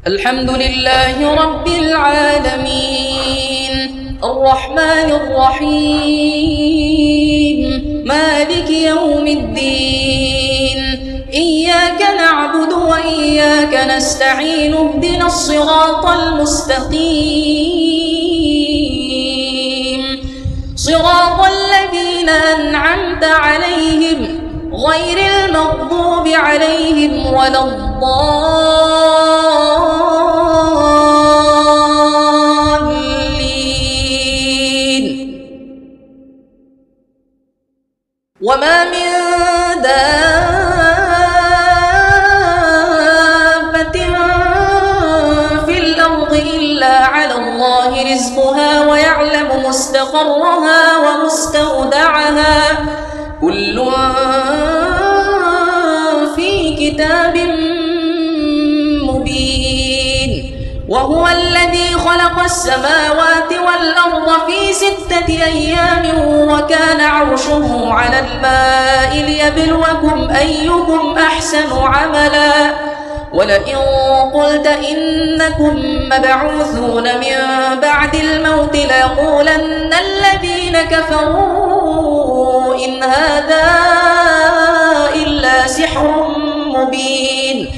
الحمد لله رب العالمين الرحمن الرحيم مالك يوم الدين إياك نعبد وإياك نستعين اهدنا الصراط المستقيم صراط الذين أنعمت عليهم غير المغضوب عليهم ولا الضالين. وما من دابة في الأرض إلا على الله رزقها ويعلم مستقرها ومستودعها كل في كتاب مبين. وهو الذي خلق السماوات والأرض في 6 أيام وكان عرشه على الماء ليبلوكم أيكم أحسن عملا ولئن قلت إنكم مبعوثون من بعد الموت ليقولن الذين كفروا إن هذا إلا سحر مبين.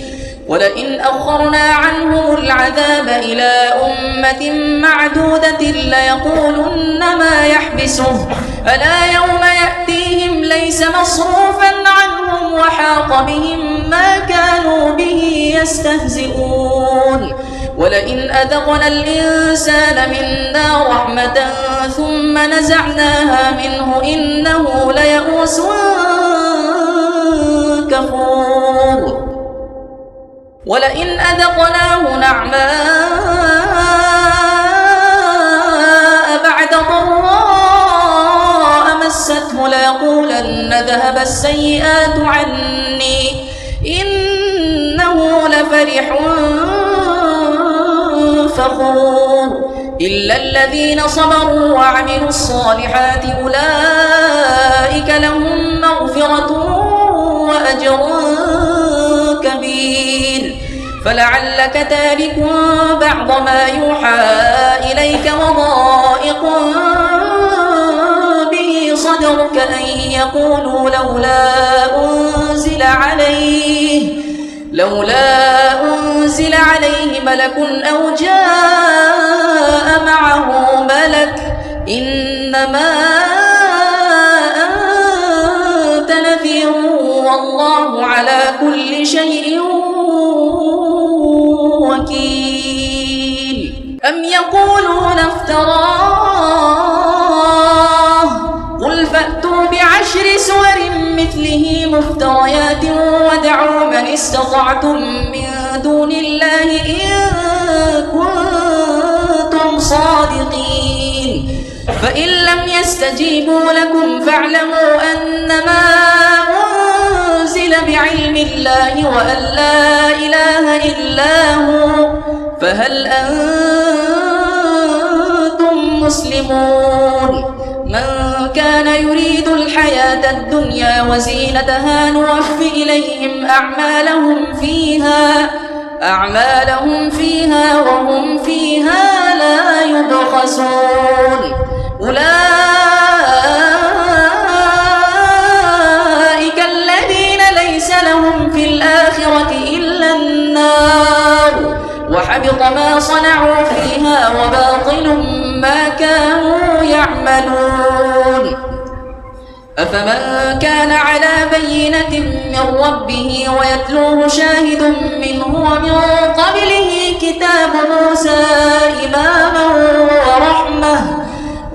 ولئن أخرنا عنهم العذاب إلى أمة معدودة ليقولن ما يحبسه ألا يوم يأتيهم ليس مصروفا عنهم وحاق بهم ما كانوا به يستهزئون. ولئن أذقنا الإنسان منا رحمة ثم نزعناها منه إنه ليئوس كفور. ولئن أذقناه نعماء بعد ضراء مسته ليقولن ذهب السيئات عني إنه لفرح فخور. إلا الذين صبروا وعملوا الصالحات أولئك لهم مغفرة وأجر كبير. فلعلك تارك بعض ما يوحى إليك وضائق به صدرك أن يقولوا لولا أنزل عليه ملك أو جاء معه ملك إنما أنت نذير والله على كل شيء وكيل. أم يقولون افتراه قل فأتوا ب10 سور مثله مفتريات وادعوا من استطعتم من دون الله إن كنتم صادقين. فإن لم يستجيبوا لكم فاعلموا أنما أنزل بعلم الله وأن لا إله إلا هو فهل أنتم مسلمون. من كان يريد الحياة الدنيا وزينتها نوفي إليهم أعمالهم فيها وهم فيها لا يبخسون. أولئك الذين ليس لهم في الآخرة إلا النار وحبط ما صنعوا فيها وباطل ما كانوا يعملون. أفمن كان على بينة من ربه ويتلوه شاهد منه ومن قبله كتاب موسى إماما ورحمة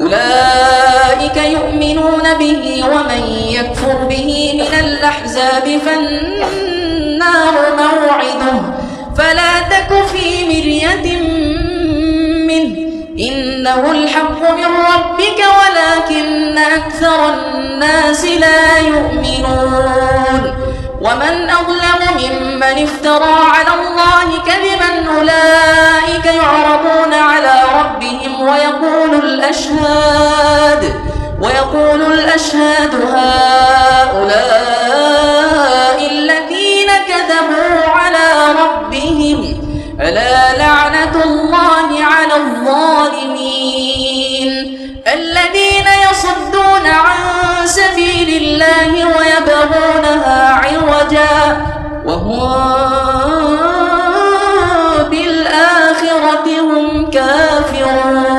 أولئك يؤمنون به ومن يكفر به من الأحزاب فالنار موعده فلا تك في مرية منه إنه الحق من ربك ولكن أكثر الناس لا يؤمنون. ومن أظلم ممن افترى على الله كذبا أولئك يعرضون على ربهم ويقول الأشهاد هؤلاء الذين كذبوا على ربهم ألا لعنة الله على الظالمين الذين يصدون عن سبيل الله ويبغونها عوجا وهم بالآخرة هم كافرون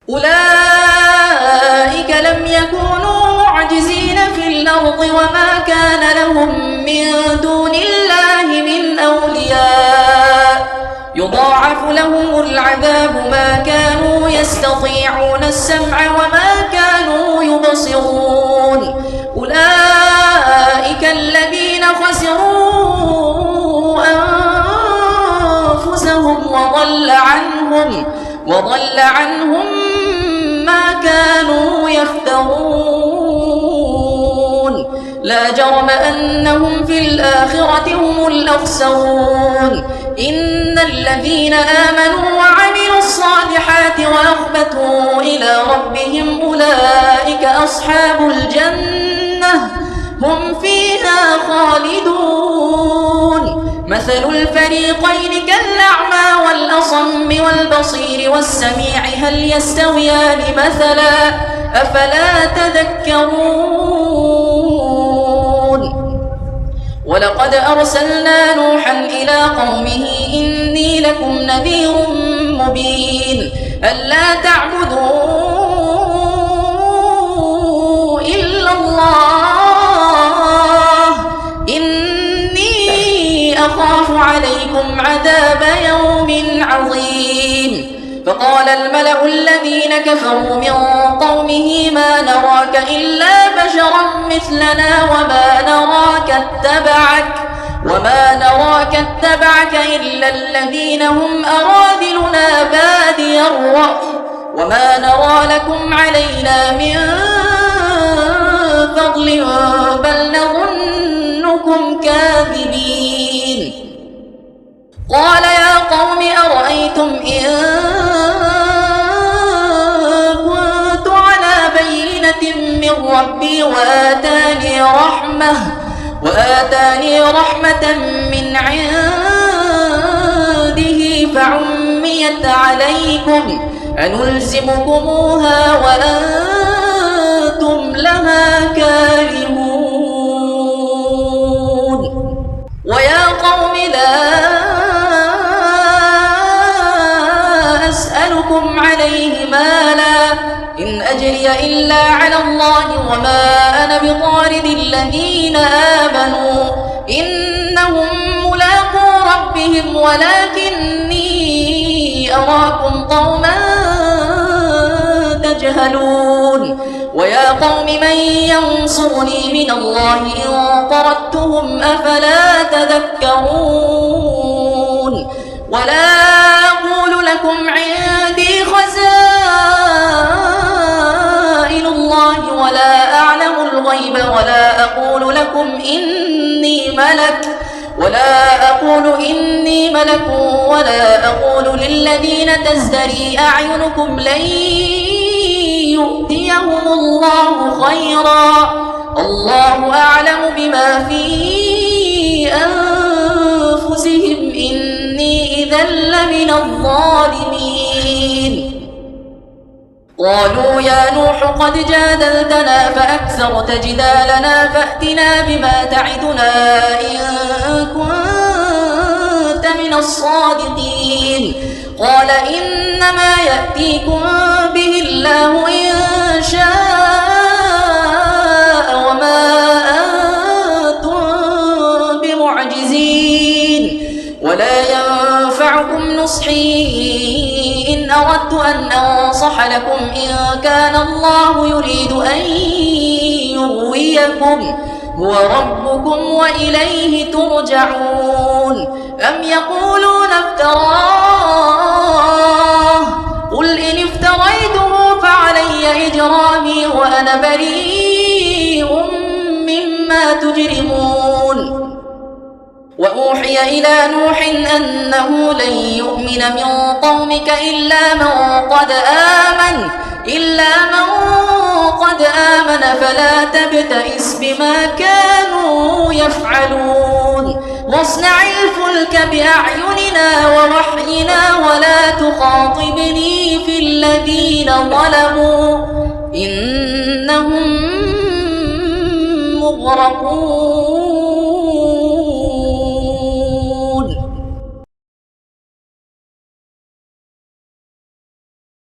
أولئك لم يكونوا معجزين في الأرض وما كان لهم من دون الله من أولياء يضاعف لهم العذاب ما كانوا يستطيعون السمع وما كانوا يبصرون أولئك الذين خسروا أنفسهم وضل عنهم ما كانوا يفترون لا جرم أنهم في الآخرة هم الأخسرون إن الذين آمنوا وعملوا الصالحات وأخبتوا إلى ربهم أولئك أصحاب الجنة هم فيها خالدون مثل الفريقين كالأعمى والأصم والبصير والسميع هل يستويان مثلا أفلا تذكرون ولقد أرسلنا نوحا إلى قومه إني لكم نذير مبين ألا تعبدوا إلا الله إني أخاف عليكم عذاب يوم عظيم فقال الملأ الذين كفروا من قومه ما نراك إلا بشرا مثلنا وما نراك اتبعك إلا الذين هم أراذلنا بادي الرأي وما نرى لكم علينا من فضل بل نظنكم كاذبين قال يا قوم أرأيتم إن كنت على بينة من ربي وآتاني رحمة من عنده فعميت عليكم أنلزمكموها وأنتم لها كارهون ويا قوم لا أسألكم عليه مالا إن أجري إلا على الله وما أنا بطارد الذين آمنوا إنهم ملاقو ربهم ولكني أراكم قوما تجهلون ويا قوم من ينصرني من الله إن طردتهم أفلا تذكرون ولا أقول لكم عندي خزائن الله ولا أعلم الغيب ولا أقول لكم إني ملك ولا أقول للذين تزدري أعينكم لن يؤتيهم الله خيرا الله أعلم بما في أنفسهم إني إذا لمن الظالمين قالوا يا نوح قد جادلتنا فأكثرت جدالنا فأتنا بما تعدنا إن كنت من الصادقين قال إنما يأتيكم به الله إن شاء وما أنتم بمعجزين ولا ينفعكم نصحي إن أردت أن أنصح لكم إن كان الله يريد أن يغويكم هو ربكم وإليه ترجعون أم يقولون افتراه قل إن افتريته فعلي إجرامي وأنا بريء مما تجرمون وأوحي إلى نوح أنه لن يؤمن من قومك إلا من قد آمن فلا تبتئس بما كانوا يفعلون واصنع الفلك بأعيننا ووحينا ولا تخاطبني في الذين ظلموا إنهم مغرقون.